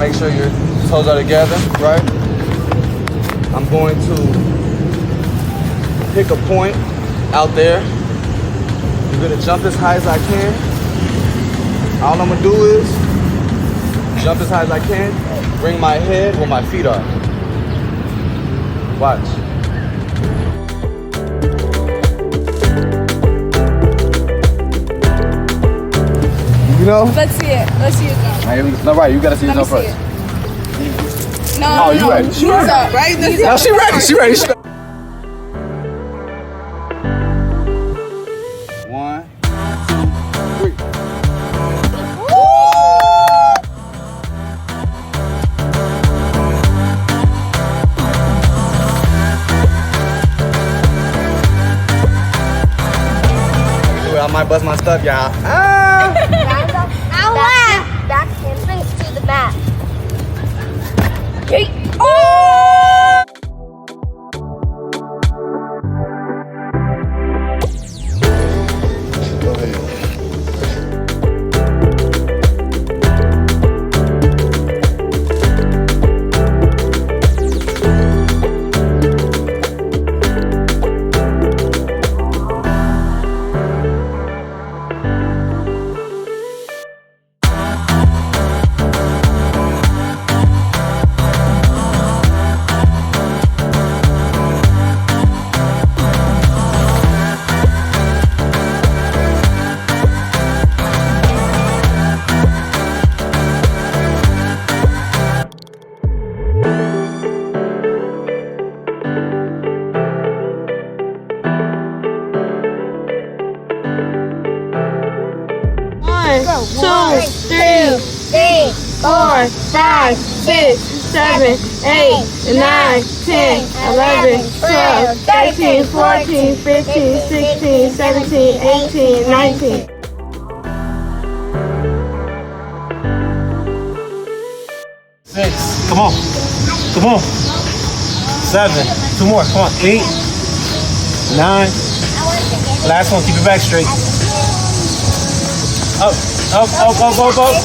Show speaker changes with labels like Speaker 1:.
Speaker 1: make sure your toes are together, right? I'm going to pick a point out there. I'm gonna jump as high as I can. All I'm gonna do is jump as high as I can, bring my head where my feet are. Watch. You know?
Speaker 2: Let's see it. Let's see it go.
Speaker 1: No, right, you gotta see yourself
Speaker 2: see
Speaker 1: first.
Speaker 2: No,
Speaker 1: you ready?
Speaker 2: She ready. Up, right?
Speaker 1: No, she ready. She ready. She ready. 1, 2, 3. I might bust my stuff, y'all.
Speaker 3: Back handspring to the mat.
Speaker 2: Hey. Oh!
Speaker 1: Go ahead.
Speaker 4: One, 2, 3, 4, 5, 6, 7, 8, 9, 10, 11, 12, 13, 14, 15, 16, 17, 18, 19.
Speaker 5: Six. Come on. Come on. 7. 2 more. Come on. 8. 9. Last one. Keep your back straight. Up, up, up, up, up, up.